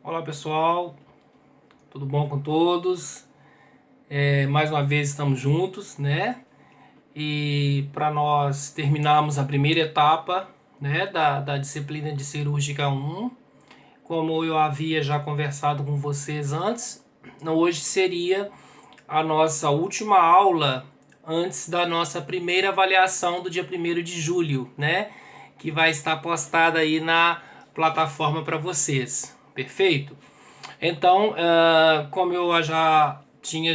Olá pessoal, tudo bom com todos? Mais uma vez estamos juntos, né? E para nós terminarmos a primeira etapa, né, da disciplina de cirúrgica 1, como eu havia já conversado com vocês antes, hoje seria a nossa última aula antes da nossa primeira avaliação do dia 1º de julho, né? Que vai estar postada aí na plataforma para vocês, perfeito? Então, como eu já tinha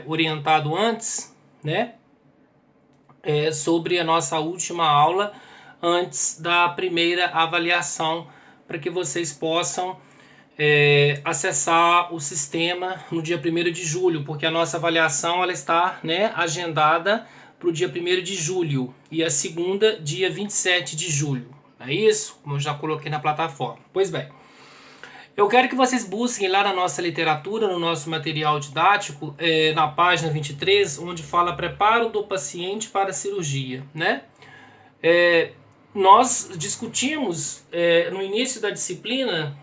orientado antes, né, sobre a nossa última aula antes da primeira avaliação, para que vocês possam acessar o sistema no dia 1º de julho, porque a nossa avaliação ela está, né, agendada para o dia 1º de julho e a segunda, dia 27 de julho. É isso? Como eu já coloquei na plataforma. Pois bem. Eu quero que vocês busquem lá na nossa literatura, no nosso material didático, na página 23, onde fala preparo do paciente para a cirurgia, né? Nós discutimos no início da disciplina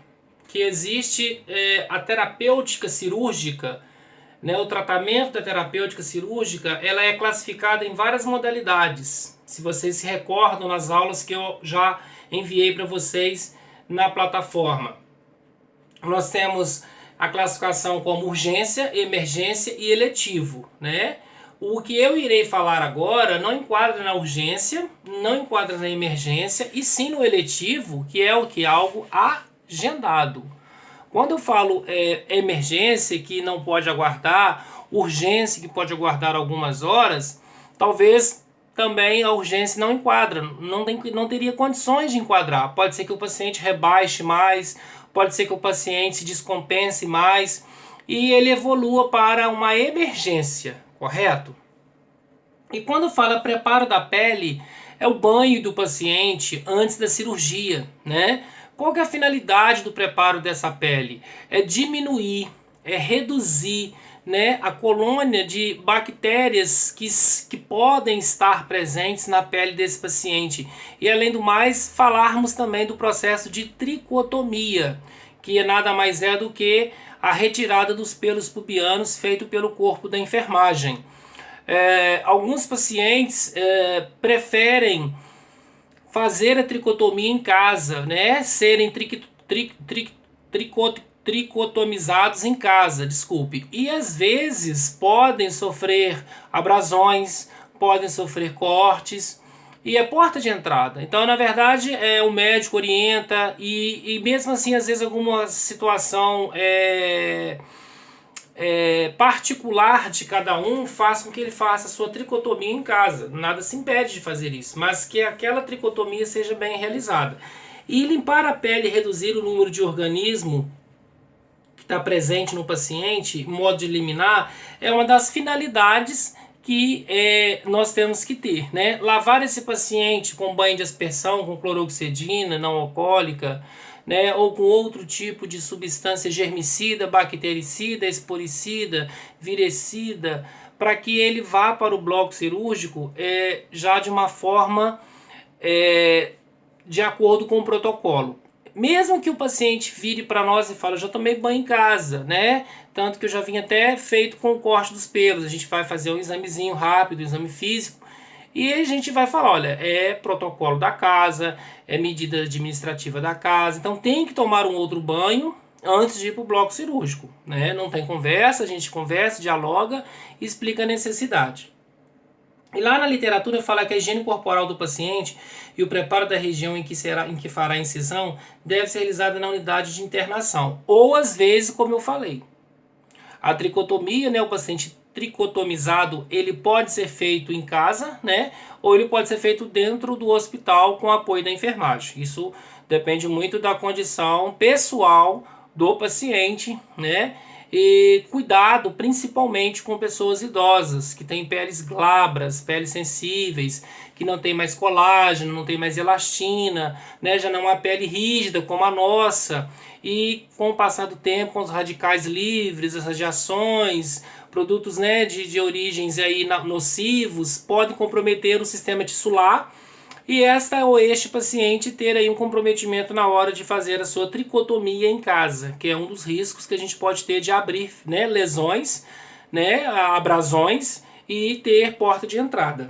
que existe a terapêutica cirúrgica, né? O tratamento da terapêutica cirúrgica, ela é classificada em várias modalidades. Se vocês se recordam nas aulas que eu já enviei para vocês na plataforma. Nós temos a classificação como urgência, emergência e eletivo, né? O que eu irei falar agora não enquadra na urgência, não enquadra na emergência, e sim no eletivo, que é o que? Algo agendado. Quando eu falo emergência, que não pode aguardar, urgência, que pode aguardar algumas horas, talvez também a urgência não enquadra, não teria condições de enquadrar. Pode ser que o paciente rebaixe mais, pode ser que o paciente se descompense mais e ele evolua para uma emergência, correto? E quando fala preparo da pele, é o banho do paciente antes da cirurgia, né? Qual que é a finalidade do preparo dessa pele? É diminuir, é reduzir, né, a colônia de bactérias que podem estar presentes na pele desse paciente. E além do mais, falarmos também do processo de tricotomia, que nada mais é do que a retirada dos pelos pubianos feito pelo corpo da enfermagem. Alguns pacientes preferem fazer a tricotomia em casa, né, serem tricotomizados em casa, desculpe. E às vezes podem sofrer abrasões, podem sofrer cortes, e é porta de entrada. Então, na verdade, o médico orienta, e mesmo assim, às vezes, alguma situação particular de cada um faz com que ele faça a sua tricotomia em casa. Nada se impede de fazer isso, mas que aquela tricotomia seja bem realizada. E limpar a pele e reduzir o número de organismo está presente no paciente, modo de eliminar, é uma das finalidades que nós temos que ter, né? Lavar esse paciente com banho de aspersão, com cloroxidina não alcoólica, né? Ou com outro tipo de substância germicida, bactericida, esporicida, virecida, para que ele vá para o bloco cirúrgico já de uma forma de acordo com o protocolo. Mesmo que o paciente vire para nós e fale, eu já tomei banho em casa, né? Tanto que eu já vim até feito com o corte dos pelos. A gente vai fazer um examezinho rápido, um exame físico. E a gente vai falar, olha, é protocolo da casa, é medida administrativa da casa. Então tem que tomar um outro banho antes de ir para o bloco cirúrgico, né? Não tem conversa, a gente conversa, dialoga e explica a necessidade. E lá na literatura fala que a higiene corporal do paciente e o preparo da região em que fará a incisão deve ser realizada na unidade de internação. Ou às vezes, como eu falei, a tricotomia, né, o paciente tricotomizado, ele pode ser feito em casa, né, ou ele pode ser feito dentro do hospital com apoio da enfermagem. Isso depende muito da condição pessoal do paciente, né? E cuidado principalmente com pessoas idosas que têm peles glabras, peles sensíveis, que não tem mais colágeno, não tem mais elastina, né? Já não é uma pele rígida como a nossa, e com o passar do tempo, com os radicais livres, as radiações, produtos, né, de origens aí nocivos, podem comprometer o sistema tissular e esta ou este paciente ter aí um comprometimento na hora de fazer a sua tricotomia em casa, que é um dos riscos que a gente pode ter de abrir, né, lesões, né, abrasões e ter porta de entrada.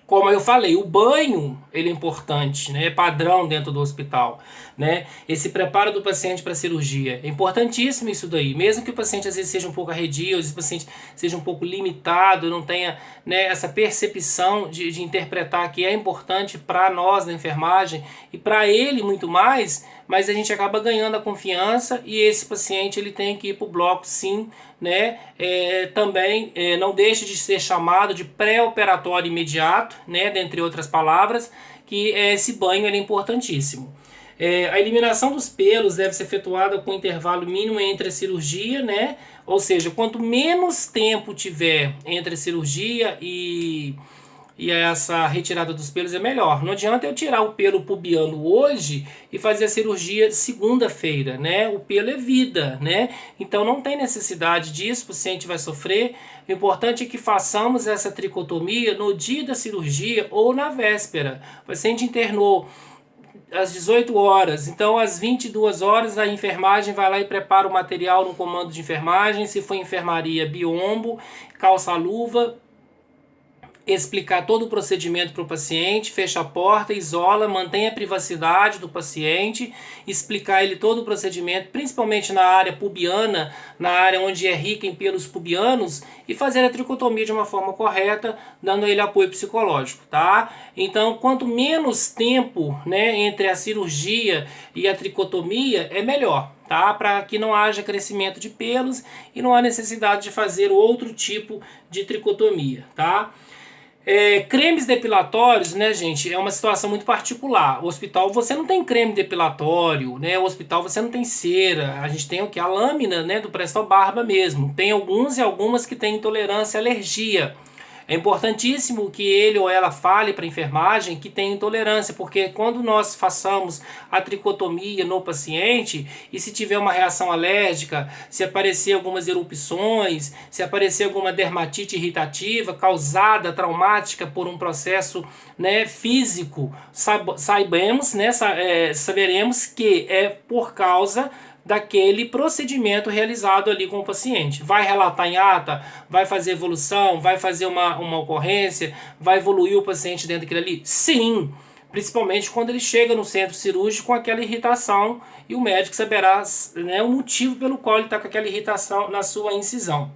Como eu falei, o banho ele é importante, né? É padrão dentro do hospital, né? Esse preparo do paciente para a cirurgia é importantíssimo isso daí. Mesmo que o paciente às vezes seja um pouco arredio, às vezes o paciente seja um pouco limitado, não tenha, né, essa percepção de interpretar que é importante para nós na enfermagem e para ele muito mais, mas a gente acaba ganhando a confiança e esse paciente ele tem que ir para o bloco sim, né? Também não deixe de ser chamado de pré-operatório imediato, né? Dentre outras palavras, que esse banho ele é importantíssimo. A eliminação dos pelos deve ser efetuada com intervalo mínimo entre a cirurgia, né? Ou seja, quanto menos tempo tiver entre a cirurgia e essa retirada dos pelos é melhor. Não adianta eu tirar o pelo pubiano hoje e fazer a cirurgia segunda-feira, né? O pelo é vida, né? Então não tem necessidade disso, o paciente vai sofrer. O importante é que façamos essa tricotomia no dia da cirurgia ou na véspera. O paciente internou às 18 horas, então às 22 horas a enfermagem vai lá e prepara o material no comando de enfermagem. Se for enfermaria, biombo, calça-luva, explicar todo o procedimento para o paciente, fecha a porta, isola, mantém a privacidade do paciente, explicar ele todo o procedimento, principalmente na área pubiana, na área onde é rica em pelos pubianos, e fazer a tricotomia de uma forma correta, dando a ele apoio psicológico, tá? Então, quanto menos tempo, né, entre a cirurgia e a tricotomia, é melhor, tá? Para que não haja crescimento de pelos e não há necessidade de fazer outro tipo de tricotomia, tá? Cremes depilatórios, né, gente, é uma situação muito particular. O hospital você não tem creme depilatório, né? O hospital você não tem cera. A gente tem o que? A lâmina, né, do Presto Barba mesmo. Tem alguns e algumas que têm intolerância e alergia. É importantíssimo que ele ou ela fale para a enfermagem que tem intolerância, porque quando nós façamos a tricotomia no paciente e se tiver uma reação alérgica, se aparecer algumas erupções, se aparecer alguma dermatite irritativa causada, traumática por um processo, né, físico, saberemos, né, saberemos que é por causa daquele procedimento realizado ali com o paciente. Vai relatar em ata, vai fazer evolução, vai fazer uma ocorrência, vai evoluir o paciente dentro daquilo ali? Sim, principalmente quando ele chega no centro cirúrgico com aquela irritação e o médico saberá, né, o motivo pelo qual ele está com aquela irritação na sua incisão.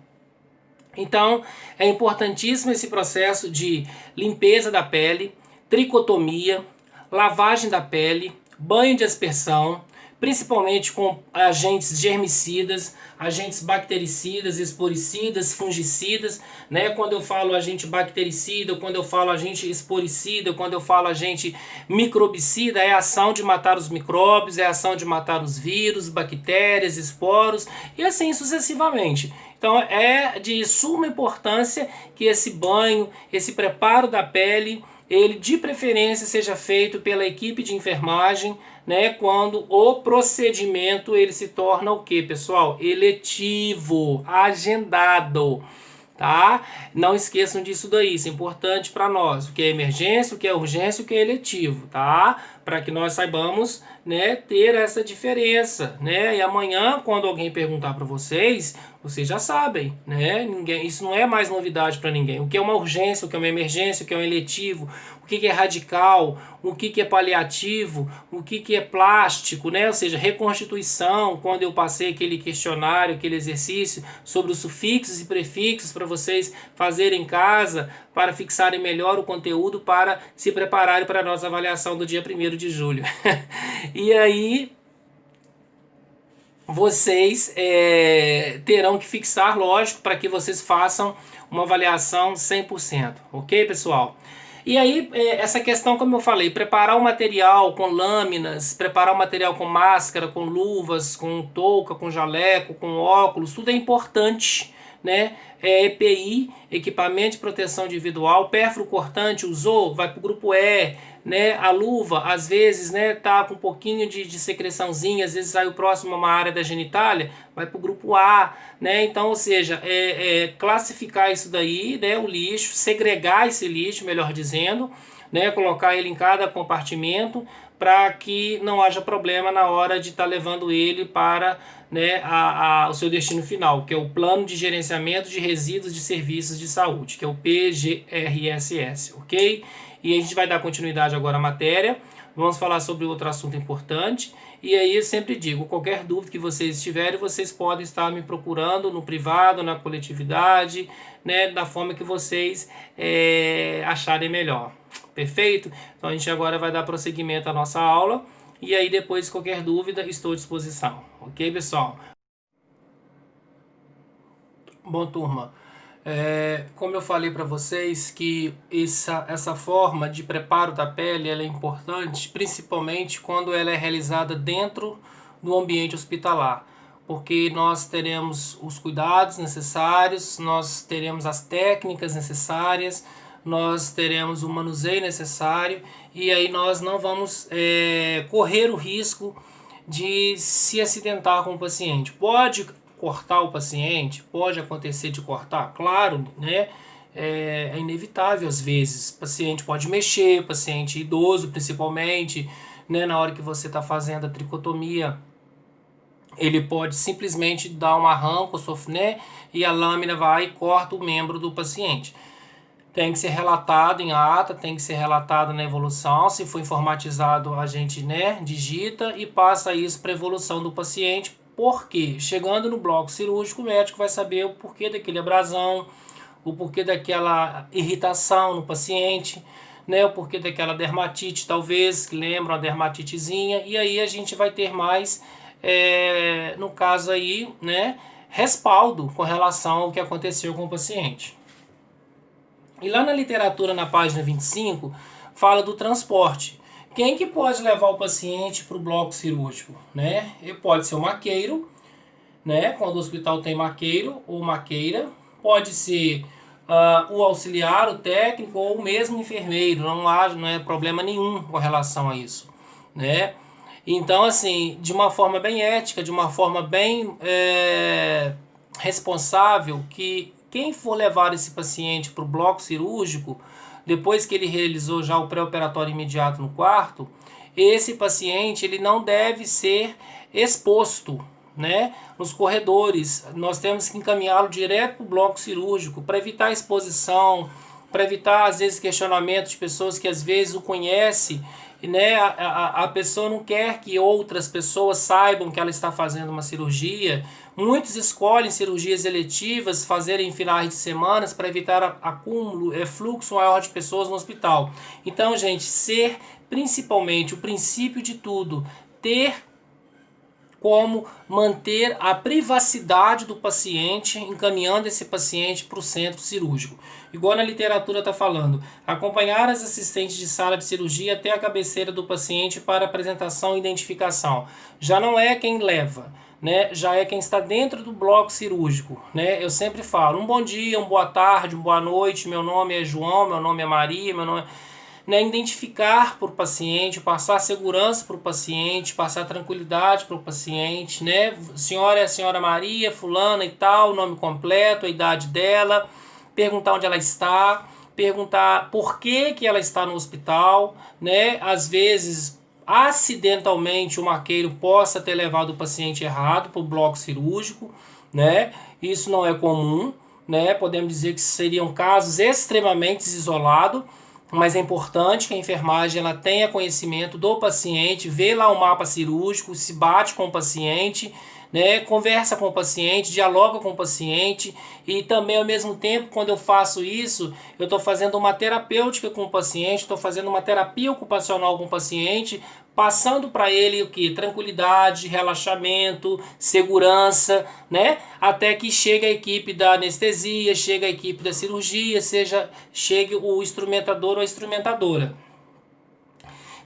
Então, é importantíssimo esse processo de limpeza da pele, tricotomia, lavagem da pele, banho de aspersão, principalmente com agentes germicidas, agentes bactericidas, esporicidas, fungicidas, né? Quando eu falo agente bactericida, quando eu falo agente esporicida, quando eu falo agente microbicida, é a ação de matar os micróbios, é a ação de matar os vírus, bactérias, esporos e assim sucessivamente. Então é de suma importância que esse banho, esse preparo da pele, ele de preferência seja feito pela equipe de enfermagem, né, quando o procedimento ele se torna o que, pessoal? Eletivo, agendado, tá? Não esqueçam disso daí, isso é importante para nós, o que é emergência, o que é urgência, o que é eletivo, tá? Para que nós saibamos, né, ter essa diferença, né? E amanhã, quando alguém perguntar para vocês já sabem, né? Isso não é mais novidade para ninguém. O que é uma urgência, o que é uma emergência, o que é um eletivo, o que é radical, o que é paliativo, o que é plástico, né? Ou seja, reconstituição, quando eu passei aquele questionário, aquele exercício sobre os sufixos e prefixos para vocês fazerem em casa, para fixarem melhor o conteúdo, para se prepararem para a nossa avaliação do dia 1º de julho. E aí vocês terão que fixar, lógico, para que vocês façam uma avaliação 100%, ok, pessoal? E aí, essa questão, como eu falei, preparar o material com lâminas, preparar o material com máscara, com luvas, com touca, com jaleco, com óculos, tudo é importante, né? EPI, equipamento de proteção individual, pérfuro cortante, usou, vai para o grupo E, né? A luva, às vezes, né, tá com um pouquinho de secreçãozinha, às vezes sai o próximo a uma área da genitália, vai para o grupo A, né? Então, ou seja, classificar isso daí, né, o lixo, segregar esse lixo, melhor dizendo, né, colocar ele em cada compartimento para que não haja problema na hora de estar levando ele para, né, o seu destino final, que é o Plano de Gerenciamento de Resíduos de Serviços de Saúde, que é o PGRSS, ok? E a gente vai dar continuidade agora à matéria, vamos falar sobre outro assunto importante, e aí eu sempre digo, qualquer dúvida que vocês tiverem, vocês podem estar me procurando no privado, na coletividade, né, da forma que vocês acharem melhor. Perfeito? Então a gente agora vai dar prosseguimento à nossa aula, e aí depois qualquer dúvida estou à disposição. Ok, pessoal? Bom, turma, como eu falei para vocês que essa forma de preparo da pele ela é importante, principalmente quando ela é realizada dentro do ambiente hospitalar, porque nós teremos os cuidados necessários, nós teremos as técnicas necessárias, nós teremos o manuseio necessário, e aí nós não vamos correr o risco de se acidentar com o paciente. Pode cortar o paciente, pode acontecer de cortar, claro, né? É inevitável às vezes. O paciente pode mexer, o paciente idoso principalmente, né? Na hora que você está fazendo a tricotomia, ele pode simplesmente dar um arranco, né? E a lâmina vai e corta o membro do paciente. Tem que ser relatado em ata, tem que ser relatado na evolução. Se for informatizado, a gente, né, digita e passa isso para a evolução do paciente. Porque chegando no bloco cirúrgico, o médico vai saber o porquê daquele abrasão, o porquê daquela irritação no paciente, né, o porquê daquela dermatite, talvez, que lembra uma dermatitezinha. E aí a gente vai ter mais, no caso aí, né, respaldo com relação ao que aconteceu com o paciente. E lá na literatura, na página 25, fala do transporte. Quem que pode levar o paciente para o bloco cirúrgico? Né? Pode ser o maqueiro, né? Quando o hospital tem maqueiro ou maqueira. Pode ser o auxiliar, o técnico ou o mesmo enfermeiro. Não é problema nenhum com relação a isso. Né? Então, assim, de uma forma bem ética, de uma forma bem responsável, que quem for levar esse paciente para o bloco cirúrgico, depois que ele realizou já o pré-operatório imediato no quarto, esse paciente ele não deve ser exposto, né, nos corredores. Nós temos que encaminhá-lo direto para o bloco cirúrgico para evitar exposição, para evitar às vezes questionamento de pessoas que às vezes o conhecem, né, a pessoa não quer que outras pessoas saibam que ela está fazendo uma cirurgia. Muitos escolhem cirurgias eletivas, fazerem em finais de semanas para evitar acúmulo, fluxo maior de pessoas no hospital. Então, gente, ser principalmente o princípio de tudo, ter como manter a privacidade do paciente, encaminhando esse paciente para o centro cirúrgico. Igual na literatura está falando, acompanhar as assistentes de sala de cirurgia até a cabeceira do paciente para apresentação e identificação. Já não é quem leva, né? Já é quem está dentro do bloco cirúrgico, né? Eu sempre falo, um bom dia, uma boa tarde, uma boa noite, meu nome é João, meu nome é Maria, meu nome é... Né, identificar para o paciente, passar segurança para o paciente, passar tranquilidade para o paciente, né? Senhora é a senhora Maria, fulana e tal, o nome completo, a idade dela, perguntar onde ela está, perguntar por que ela está no hospital, né? Às vezes, acidentalmente, o maqueiro possa ter levado o paciente errado para o bloco cirúrgico, né? Isso não é comum, né? Podemos dizer que seriam casos extremamente isolados, mas é importante que a enfermagem ela tenha conhecimento do paciente, vê lá o mapa cirúrgico, se bate com o paciente, né, conversa com o paciente, dialoga com o paciente, e também ao mesmo tempo, quando eu faço isso, eu estou fazendo uma terapêutica com o paciente, estou fazendo uma terapia ocupacional com o paciente, passando para ele o que? Tranquilidade, relaxamento, segurança, né? Até que chegue a equipe da anestesia, chegue a equipe da cirurgia, chegue o instrumentador ou a instrumentadora.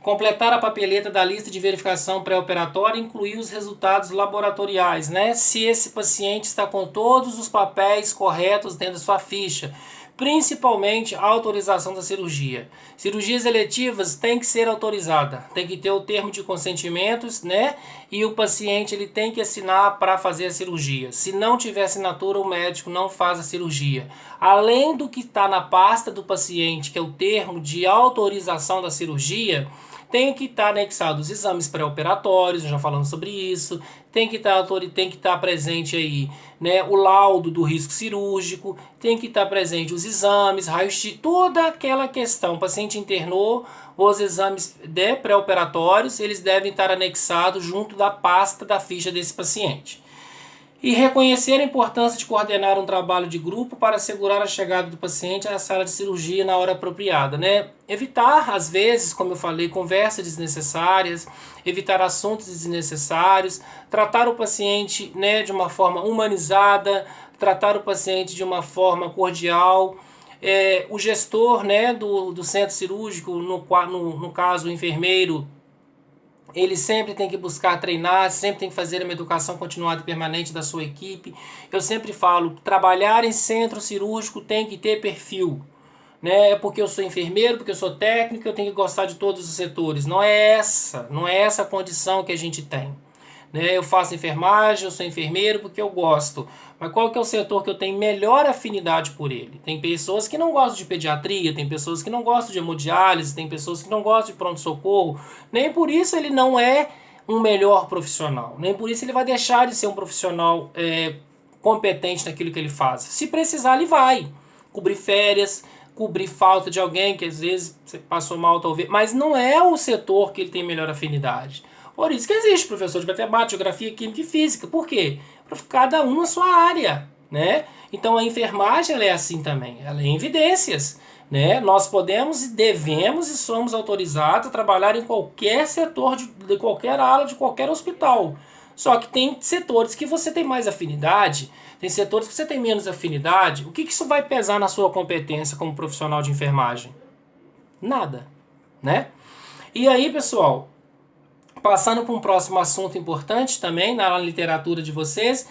Completar a papeleta da lista de verificação pré-operatória e incluir os resultados laboratoriais, né? Se esse paciente está com todos os papéis corretos dentro da sua ficha. principalmente a autorização da cirurgia. Cirurgias eletivas tem que ser autorizada, tem que ter o termo de consentimentos, né? E o paciente ele tem que assinar para fazer a cirurgia. Se não tiver assinatura, o médico não faz a cirurgia. Além do que está na pasta do paciente, que é o termo de autorização da cirurgia, tem que estar anexado os exames pré-operatórios, já falamos sobre isso, tem que estar presente aí, né, o laudo do risco cirúrgico, tem que estar presente os exames, raio-x, toda aquela questão. O paciente internou, os exames pré-operatórios, eles devem estar anexados junto da pasta da ficha desse paciente. E reconhecer a importância de coordenar um trabalho de grupo para assegurar a chegada do paciente à sala de cirurgia na hora apropriada, né? Evitar, às vezes, como eu falei, conversas desnecessárias, evitar assuntos desnecessários, tratar o paciente, né, de uma forma humanizada, tratar o paciente de uma forma cordial. O gestor, né, do centro cirúrgico, no caso o enfermeiro, ele sempre tem que buscar treinar, sempre tem que fazer uma educação continuada e permanente da sua equipe. Eu sempre falo, trabalhar em centro cirúrgico tem que ter perfil. Né? Porque eu sou enfermeiro, porque eu sou técnico, eu tenho que gostar de todos os setores. Não é essa a condição que a gente tem. Né? Eu faço enfermagem, eu sou enfermeiro porque eu gosto. Mas qual que é o setor que eu tenho melhor afinidade por ele? Tem pessoas que não gostam de pediatria, tem pessoas que não gostam de hemodiálise, tem pessoas que não gostam de pronto-socorro. Nem por isso ele não é um melhor profissional. Nem por isso ele vai deixar de ser um profissional competente naquilo que ele faz. Se precisar, ele vai cobrir férias, cobrir falta de alguém que às vezes passou mal, talvez. Mas não é o setor que ele tem melhor afinidade. Por isso que existe professor de matemática, geografia, química e física. Por quê? Para cada um na sua área, né? Então a enfermagem ela é assim também, ela é em evidências, né? Nós podemos e devemos e somos autorizados a trabalhar em qualquer setor de qualquer ala de qualquer hospital. Só que tem setores que você tem mais afinidade, tem setores que você tem menos afinidade. O que isso vai pesar na sua competência como profissional de enfermagem? Nada, né? E aí, pessoal, passando para um próximo assunto importante também na literatura de vocês,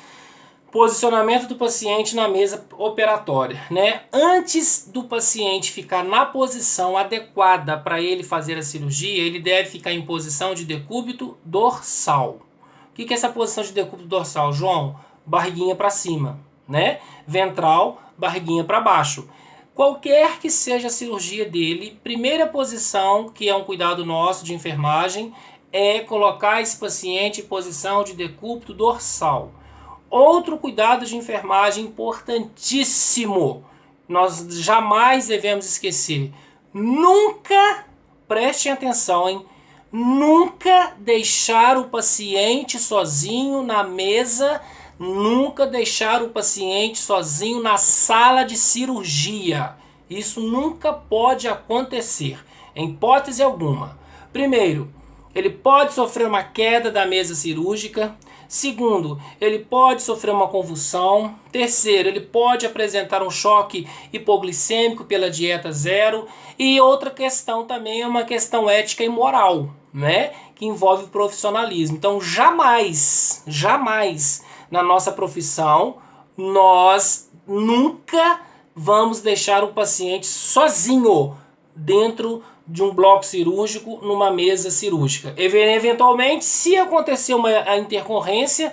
posicionamento do paciente na mesa operatória, né? Antes do paciente ficar na posição adequada para ele fazer a cirurgia, ele deve ficar em posição de decúbito dorsal. O que é essa posição de decúbito dorsal, João? Barriguinha para cima, né? Ventral, barriguinha para baixo. Qualquer que seja a cirurgia dele, primeira posição, que é um cuidado nosso de enfermagem, é colocar esse paciente em posição de decúbito dorsal. Outro cuidado de enfermagem importantíssimo, nós jamais devemos esquecer. Nunca, prestem atenção, hein? Nunca deixar o paciente sozinho na mesa, nunca deixar o paciente sozinho na sala de cirurgia. Isso nunca pode acontecer, em hipótese alguma. Primeiro, ele pode sofrer uma queda da mesa cirúrgica. Segundo, ele pode sofrer uma convulsão. Terceiro, ele pode apresentar um choque hipoglicêmico pela dieta zero. E outra questão também é uma questão ética e moral, né? Que envolve o profissionalismo. Então, jamais na nossa profissão, nós nunca vamos deixar o paciente sozinho dentro de um bloco cirúrgico, numa mesa cirúrgica. Eventualmente, se acontecer uma intercorrência,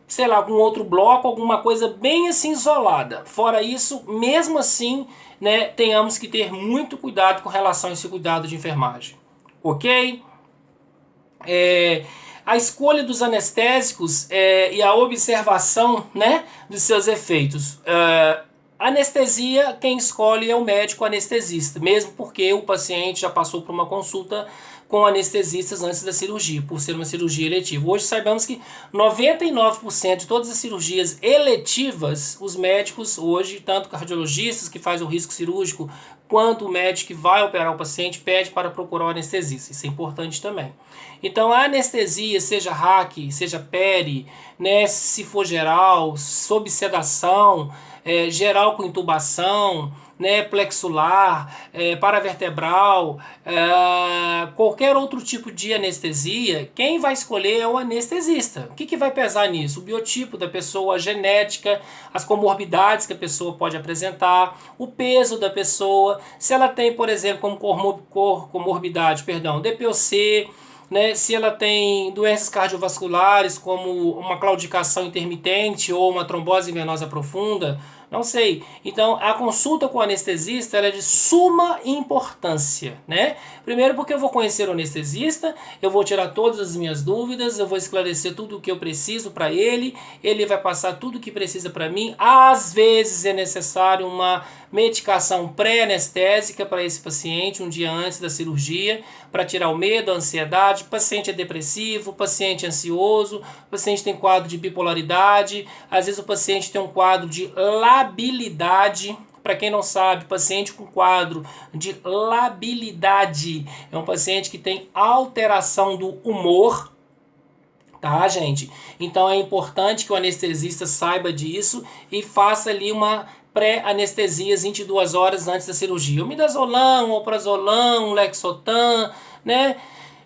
sei lá, com outro bloco, alguma coisa bem assim isolada. Fora isso, mesmo assim, né, tenhamos que ter muito cuidado com relação a esse cuidado de enfermagem. Ok? A escolha dos anestésicos e a observação, né, dos seus efeitos. Anestesia, quem escolhe é o médico anestesista, mesmo porque o paciente já passou por uma consulta com anestesistas antes da cirurgia, por ser uma cirurgia eletiva. Hoje sabemos que 99% de todas as cirurgias eletivas, os médicos hoje, tanto cardiologistas que fazem o risco cirúrgico, quanto o médico que vai operar o paciente, pede para procurar o anestesista. Isso é importante também. Então a anestesia, seja RAC, seja PERI, né, se for geral, sob sedação, geral com intubação, né, plexular, paravertebral, qualquer outro tipo de anestesia, quem vai escolher é o anestesista. O que vai pesar nisso? O biotipo da pessoa, a genética, as comorbidades que a pessoa pode apresentar, o peso da pessoa, se ela tem, por exemplo, como comorbidade, DPOC, né, se ela tem doenças cardiovasculares como uma claudicação intermitente ou uma trombose venosa profunda, não sei. Então, a consulta com o anestesista é de suma importância, né? Primeiro porque eu vou conhecer o anestesista, eu vou tirar todas as minhas dúvidas, eu vou esclarecer tudo o que eu preciso para ele vai passar tudo o que precisa para mim. Às vezes é necessário uma medicação pré-anestésica para esse paciente um dia antes da cirurgia, para tirar o medo, a ansiedade. O paciente é depressivo, o paciente é ansioso, o paciente tem quadro de bipolaridade, às vezes o paciente tem um quadro de labilidade. Para quem não sabe, paciente com quadro de labilidade é um paciente que tem alteração do humor, tá, gente? Então é importante que o anestesista saiba disso e faça ali uma pré-anestesia 22 horas antes da cirurgia. O midazolam, um alprazolam, um lexotan, né?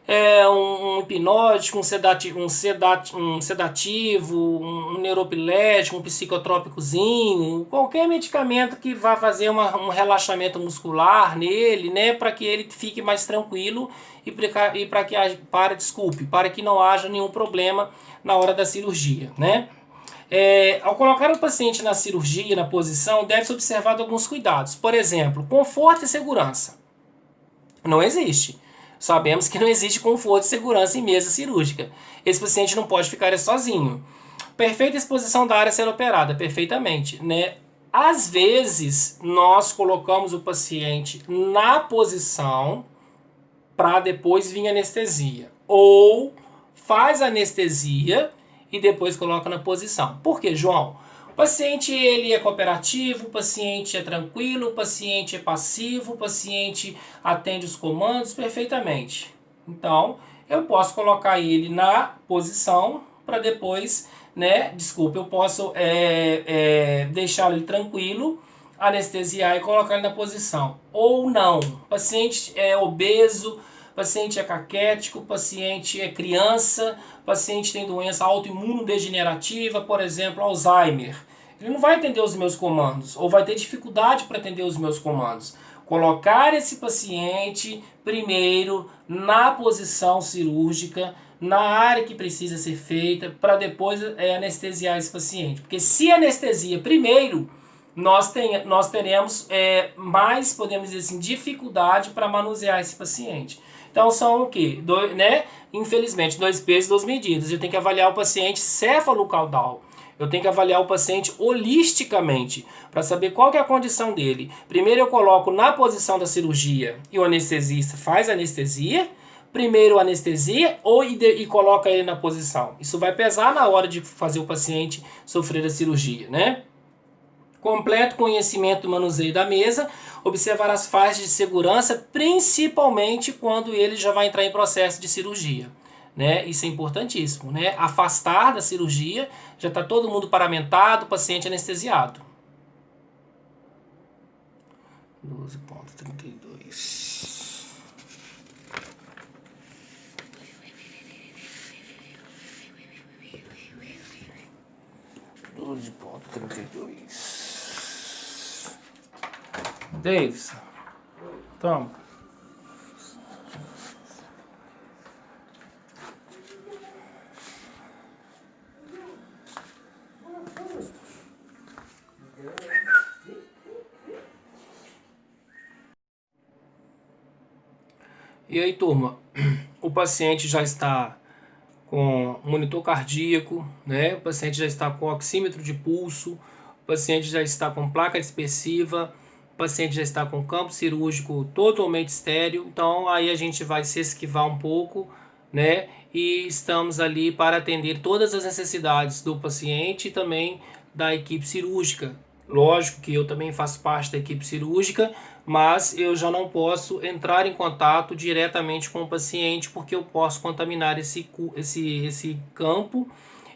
Um hipnótico, um sedativo, um neuropilético, um psicotrópicozinho, qualquer medicamento que vá fazer um relaxamento muscular nele, né, para que ele fique mais tranquilo para que não haja nenhum problema na hora da cirurgia, né? Ao colocar o paciente na cirurgia, na posição, deve-se observar alguns cuidados. Por exemplo, conforto e segurança. Não existe. Sabemos que não existe conforto e segurança em mesa cirúrgica. Esse paciente não pode ficar sozinho. Perfeita exposição da área a ser operada, perfeitamente, né? Às vezes, nós colocamos o paciente na posição para depois vir anestesia. Ou faz anestesia e depois coloca na posição. Por quê, João? O paciente ele é cooperativo, o paciente é tranquilo, o paciente é passivo, o paciente atende os comandos perfeitamente. Então, eu posso colocar ele na posição para depois, né? Eu posso deixar ele tranquilo, anestesiar e colocar ele na posição. Ou não, o paciente é obeso, o paciente é caquético, o paciente é criança, o paciente tem doença autoimunodegenerativa, por exemplo, Alzheimer. Ele não vai atender os meus comandos, ou vai ter dificuldade para atender os meus comandos. Colocar esse paciente primeiro na posição cirúrgica, na área que precisa ser feita, para depois anestesiar esse paciente. Porque se anestesia primeiro, nós teremos mais, podemos dizer assim, dificuldade para manusear esse paciente. Então são o quê? Infelizmente, 2 pesos, 2 medidas. Eu tenho que avaliar o paciente céfalo-caudal. Eu tenho que avaliar o paciente holisticamente para saber qual que é a condição dele. Primeiro eu coloco na posição da cirurgia e o anestesista faz anestesia. Primeiro anestesia e coloca ele na posição. Isso vai pesar na hora de fazer o paciente sofrer a cirurgia, né? Completo conhecimento do manuseio da mesa, observar as faixas de segurança, principalmente quando ele já vai entrar em processo de cirurgia, né? Isso é importantíssimo, né? Afastar da cirurgia, já está todo mundo paramentado, paciente anestesiado. 12,32. Davis, toma. E aí, turma, o paciente já está com monitor cardíaco, né? O paciente já está com oxímetro de pulso, o paciente já está com placa dispersiva, o paciente já está com campo cirúrgico totalmente estéril. Então aí a gente vai se esquivar um pouco, né? E estamos ali para atender todas as necessidades do paciente e também da equipe cirúrgica. Lógico que eu também faço parte da equipe cirúrgica, mas eu já não posso entrar em contato diretamente com o paciente porque eu posso contaminar esse campo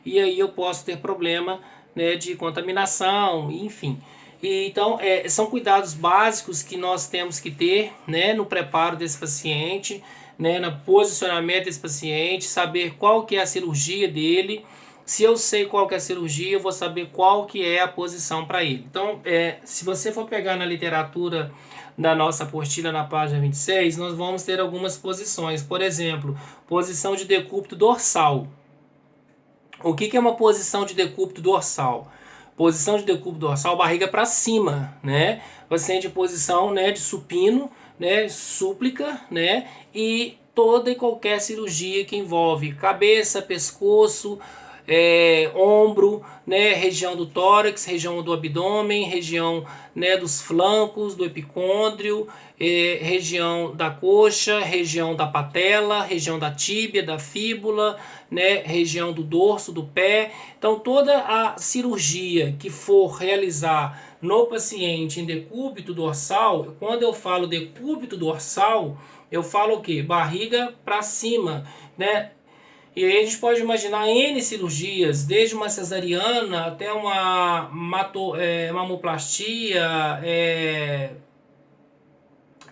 e aí eu posso ter problema né, de contaminação, enfim. Então, são cuidados básicos que nós temos que ter, né, no preparo desse paciente, né, no posicionamento desse paciente, saber qual que é a cirurgia dele. Se eu sei qual que é a cirurgia, eu vou saber qual que é a posição para ele. Então, se você for pegar na literatura da nossa apostila na página 26, nós vamos ter algumas posições. Por exemplo, posição de decúbito dorsal. O que é uma posição de decúbito dorsal? Posição de decúbito dorsal, barriga para cima, né? Paciente em posição, né, de supino, né, súplica, né? E toda e qualquer cirurgia que envolve cabeça, pescoço, ombro, né, região do tórax, região do abdômen, região, né, dos flancos, do epicôndrio, região da coxa, região da patela, região da tíbia, da fíbula, né, região do dorso do pé. Então, toda a cirurgia que for realizar no paciente em decúbito dorsal, quando eu falo decúbito dorsal, eu falo o quê? Barriga para cima, né? E aí a gente pode imaginar N cirurgias, desde uma cesariana até uma mamoplastia,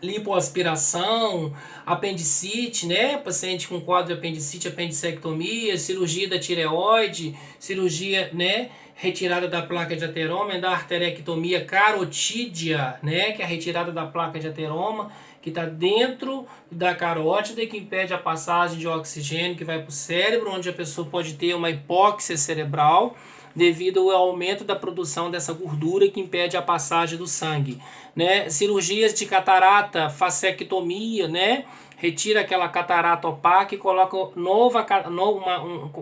lipoaspiração, apendicite, né? Paciente com quadro de apendicite, apendicectomia, cirurgia da tireoide, cirurgia, né? Retirada da placa de ateroma, da arterectomia carotídea, né? Que é a retirada da placa de ateroma, que está dentro da carótida e que impede a passagem de oxigênio que vai para o cérebro, onde a pessoa pode ter uma hipóxia cerebral devido ao aumento da produção dessa gordura que impede a passagem do sangue, né? Cirurgias de catarata, fasectomia, né? Retira aquela catarata opaca e coloca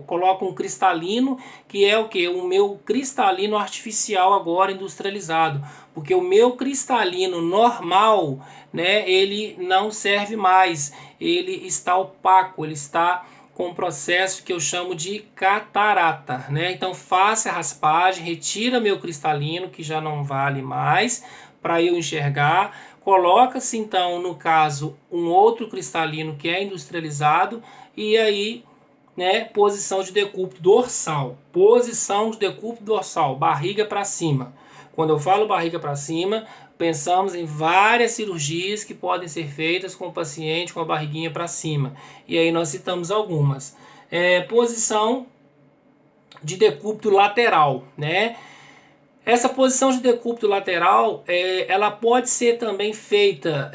coloca um cristalino, que é o que? O meu cristalino artificial agora industrializado, porque o meu cristalino normal, né, ele não serve mais, ele está opaco, ele está com um processo que eu chamo de catarata, né? Então faça a raspagem, retira meu cristalino que já não vale mais para eu enxergar, coloca-se então no caso um outro cristalino que é industrializado e aí, né, posição de decúbito dorsal, barriga para cima. Quando eu falo barriga para cima, pensamos em várias cirurgias que podem ser feitas com o paciente com a barriguinha para cima. E aí nós citamos algumas. Posição de decúbito lateral, né? Essa posição de decúbito lateral, ela pode ser também feita,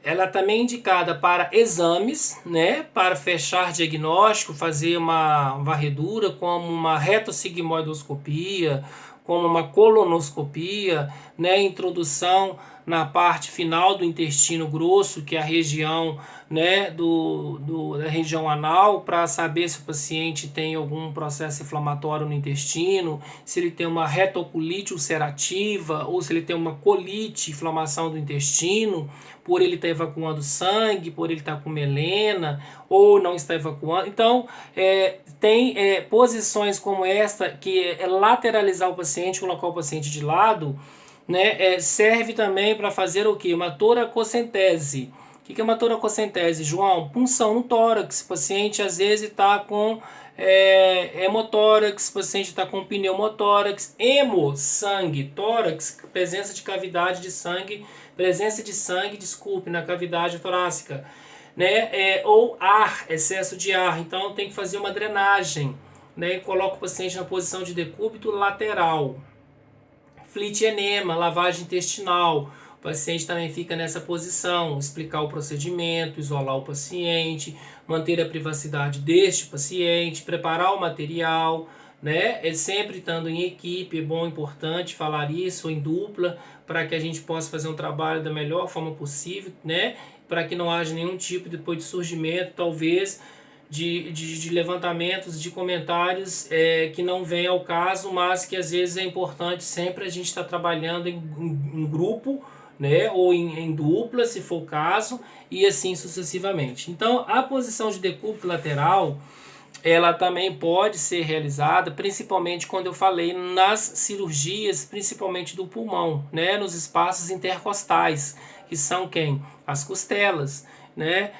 ela também é indicada para exames, né? Para fechar diagnóstico, fazer uma varredura, como uma retossigmoidoscopia, como uma colonoscopia, né? Introdução na parte final do intestino grosso, que é a região, né, da região anal, para saber se o paciente tem algum processo inflamatório no intestino, se ele tem uma retocolite ulcerativa ou se ele tem uma colite, inflamação do intestino, por ele estar evacuando sangue, por ele estar com melena ou não está evacuando. Então, tem posições como esta, que é lateralizar o paciente, colocar o paciente de lado, né? Serve também para fazer o que? Uma toracocentese. O que é uma toracocentese, João? Punção no tórax. O paciente às vezes está com hemotórax, o paciente está com pneumotórax, sangue, tórax, presença de cavidade de sangue, na cavidade torácica, né? Ou excesso de ar. Então tem que fazer uma drenagem, né? E coloca o paciente na posição de decúbito lateral. Flete-enema, lavagem intestinal. O paciente também fica nessa posição, explicar o procedimento, isolar o paciente, manter a privacidade deste paciente, preparar o material, né? Sempre estando em equipe, é bom, importante falar isso, em dupla, para que a gente possa fazer um trabalho da melhor forma possível, né? Para que não haja nenhum tipo depois de surgimento, talvez, de levantamentos, de comentários que não vem ao caso, mas que às vezes é importante sempre a gente estar trabalhando em grupo, né, ou em dupla, se for o caso, e assim sucessivamente. Então, a posição de decúbito lateral, ela também pode ser realizada, principalmente quando eu falei nas cirurgias, principalmente do pulmão, né, nos espaços intercostais, que são quem? As costelas, né?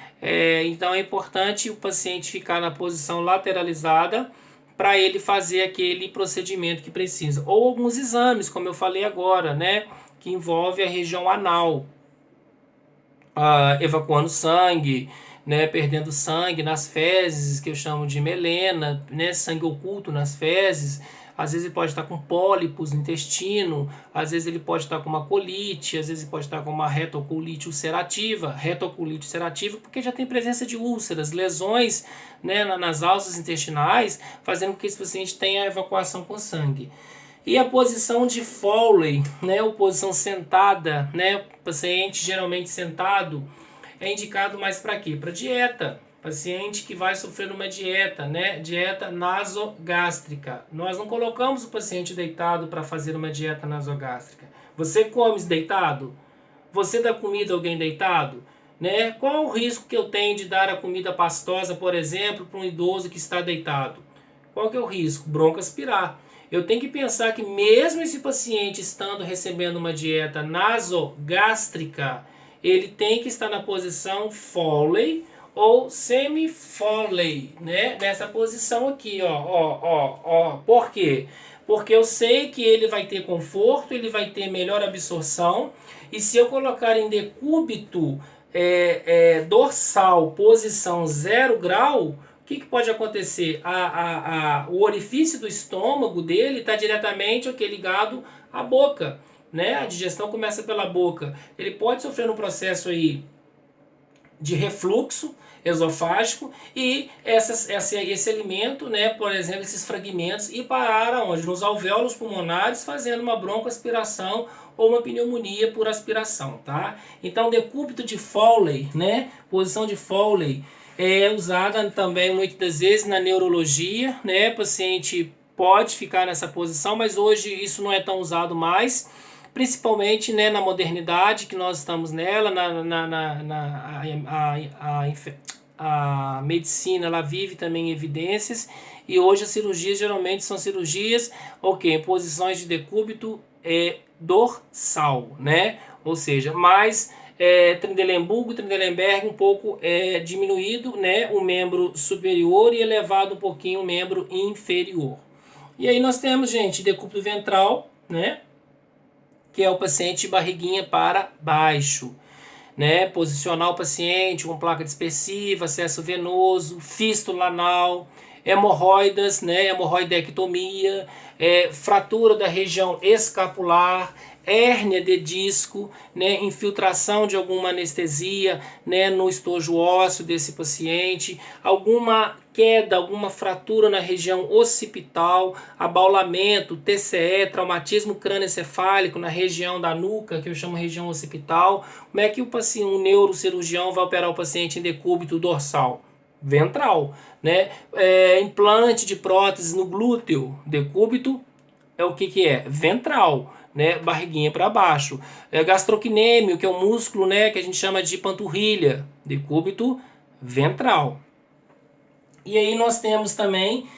Então é importante o paciente ficar na posição lateralizada para ele fazer aquele procedimento que precisa. Ou alguns exames, como eu falei agora, né, que envolve a região anal, evacuando sangue, né, perdendo sangue nas fezes, que eu chamo de melena, né, sangue oculto nas fezes. Às vezes ele pode estar com pólipos no intestino, às vezes ele pode estar com uma colite, às vezes ele pode estar com uma retocolite ulcerativa, porque já tem presença de úlceras, lesões, né, nas alças intestinais, fazendo com que esse paciente tenha evacuação com sangue. E a posição de Foley, né, ou posição sentada, né, paciente geralmente sentado, é indicado mais para quê? Para dieta. Paciente que vai sofrer uma dieta, né, dieta nasogástrica. Nós não colocamos o paciente deitado para fazer uma dieta nasogástrica. Você come deitado? Você dá comida a alguém deitado? Né? Qual o risco que eu tenho de dar a comida pastosa, por exemplo, para um idoso que está deitado? Qual que é o risco? Broncoaspirar. Eu tenho que pensar que mesmo esse paciente estando recebendo uma dieta nasogástrica, ele tem que estar na posição Foley ou semi-Foley, né? Nessa posição aqui, ó. Por quê? Porque eu sei que ele vai ter conforto, ele vai ter melhor absorção, e se eu colocar em decúbito dorsal, posição 0 grau, o que pode acontecer? O orifício do estômago dele está diretamente ligado à boca, né? A digestão começa pela boca. Ele pode sofrer um processo aí de refluxo esofágico e esse alimento, né, por exemplo, esses fragmentos, ir parar aonde? Nos alvéolos pulmonares, fazendo uma broncoaspiração ou uma pneumonia por aspiração, tá? Então, decúbito de Foley, né, posição de Foley, é usada também muitas vezes na neurologia, né, paciente pode ficar nessa posição, mas hoje isso não é tão usado mais, principalmente, né, na modernidade que nós estamos nela, a medicina ela vive também em evidências, e hoje as cirurgias geralmente são cirurgias em posições de decúbito dorsal, né? Ou seja, mais Trendelenburg um pouco diminuído, né, o membro superior, e elevado um pouquinho o membro inferior. E aí nós temos, gente, decúbito ventral, né, que é o paciente de barriguinha para baixo, né? Posicionar o paciente com placa dispersiva, acesso venoso, fístula anal, hemorroidas, né? Hemorroidectomia, fratura da região escapular, hérnia de disco, né? Infiltração de alguma anestesia, né? No estojo ósseo desse paciente, alguma queda, alguma fratura na região occipital, abaulamento, TCE, traumatismo crânioencefálico na região da nuca, que eu chamo região occipital. Como é que um neurocirurgião vai operar o paciente em decúbito dorsal? Ventral, né? Implante de prótese no glúteo, decúbito é o que é? Ventral, né? Barriguinha para baixo. Gastrocnêmio, que é o músculo, né, que a gente chama de panturrilha, decúbito ventral. E aí nós temos também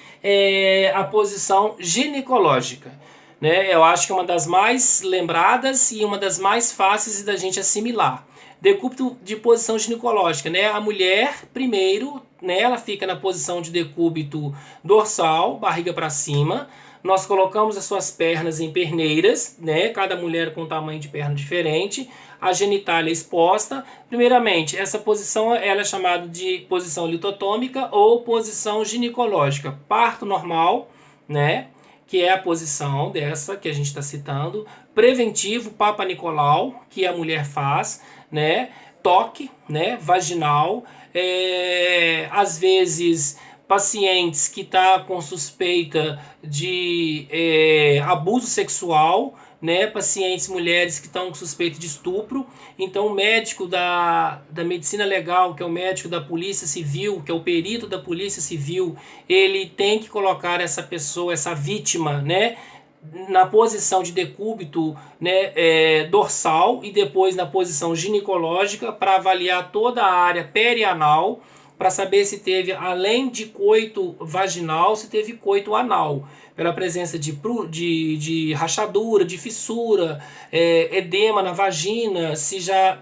a posição ginecológica, né? Eu acho que é uma das mais lembradas e uma das mais fáceis da gente assimilar. Decúbito de posição ginecológica, né? A mulher, primeiro, né, ela fica na posição de decúbito dorsal, barriga para cima. Nós colocamos as suas pernas em perneiras, né? Cada mulher com um tamanho de perna diferente. A genitália exposta. Primeiramente, essa posição ela é chamada de posição litotômica ou posição ginecológica. Parto normal, né? Que é a posição dessa que a gente está citando. Preventivo, Papa Nicolau, que a mulher faz, né? Toque, né? Vaginal. Às vezes pacientes que estão com suspeita de abuso sexual, né? Pacientes mulheres que estão com suspeita de estupro. Então o médico da medicina legal, que é o médico da polícia civil, que é o perito da polícia civil, ele tem que colocar essa pessoa, essa vítima, né, na posição de decúbito, né, dorsal, e depois na posição ginecológica para avaliar toda a área perianal, para saber se teve, além de coito vaginal, se teve coito anal, pela presença de rachadura, de fissura, edema na vagina,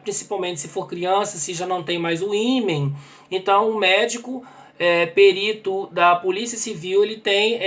principalmente se for criança, se já não tem mais o ímen. Então o médico perito da Polícia Civil, ele tem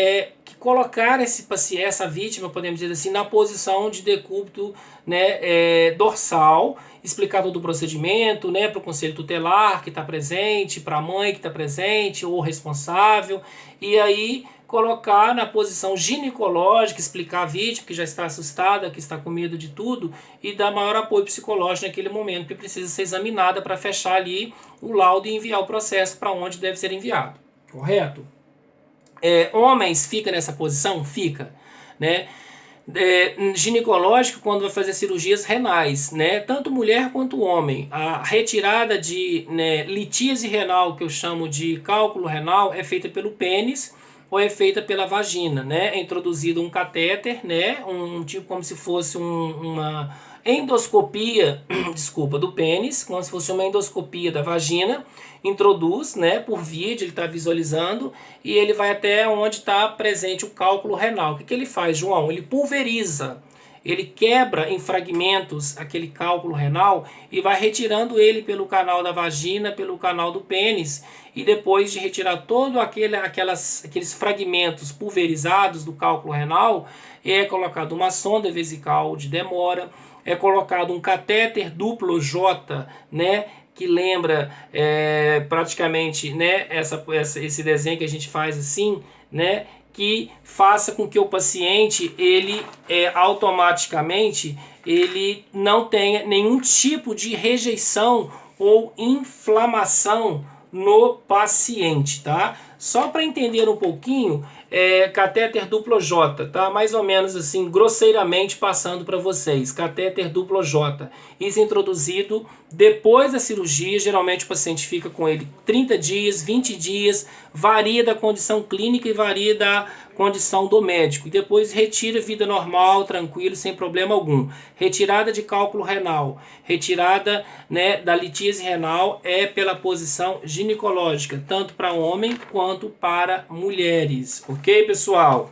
que colocar essa vítima, podemos dizer assim, na posição de decúbito, né, dorsal, explicar todo o procedimento, né, para o conselho tutelar que está presente, para a mãe que está presente, ou responsável, e aí colocar na posição ginecológica, explicar a vítima que já está assustada, que está com medo de tudo, e dar maior apoio psicológico naquele momento, que precisa ser examinada para fechar ali o laudo e enviar o processo para onde deve ser enviado. Correto? Homens fica nessa posição? Fica, né? Ginecológico quando vai fazer cirurgias renais, né? Tanto mulher quanto homem. A retirada de, né, litíase renal, que eu chamo de cálculo renal, é feita pelo pênis ou é feita pela vagina, né? É introduzido um catéter, né? Um tipo como se fosse uma endoscopia, desculpa, do pênis, como se fosse uma endoscopia da vagina. Introduz, né, por vídeo, ele está visualizando e ele vai até onde está presente o cálculo renal. O que ele faz, João? Ele pulveriza, ele quebra em fragmentos aquele cálculo renal e vai retirando ele pelo canal da vagina, pelo canal do pênis, e depois de retirar todos aqueles fragmentos pulverizados do cálculo renal, é colocado uma sonda vesical de demora, é colocado um catéter duplo J, né, que lembra praticamente, né, esse desenho que a gente faz assim, né, que faça com que o paciente ele automaticamente ele não tenha nenhum tipo de rejeição ou inflamação no paciente, tá? Só para entender um pouquinho, catéter duplo J, tá? Mais ou menos assim, grosseiramente passando para vocês. Catéter duplo J. Isso é introduzido depois da cirurgia. Geralmente o paciente fica com ele 30 dias, 20 dias, varia da condição clínica e varia da condição do médico. E depois retira vida normal, tranquilo, sem problema algum. Retirada de cálculo renal, retirada, né, da litíase renal é pela posição ginecológica, tanto para homem quanto para mulheres. Ok, pessoal?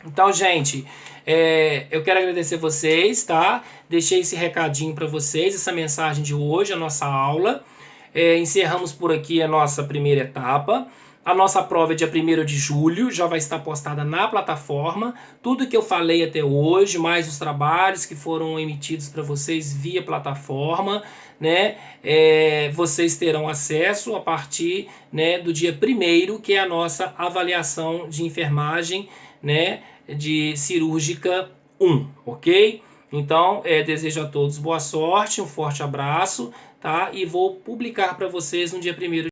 Então, gente, eu quero agradecer vocês, tá? Deixei esse recadinho para vocês, essa mensagem de hoje, a nossa aula. Encerramos por aqui a nossa primeira etapa. A nossa prova é dia 1º de julho, já vai estar postada na plataforma. Tudo que eu falei até hoje, mais os trabalhos que foram emitidos para vocês via plataforma, né? Vocês terão acesso a partir, né, do dia 1º, que é a nossa avaliação de enfermagem, né, de cirúrgica 1, ok? Então, desejo a todos boa sorte, um forte abraço, tá? E vou publicar para vocês no dia 1º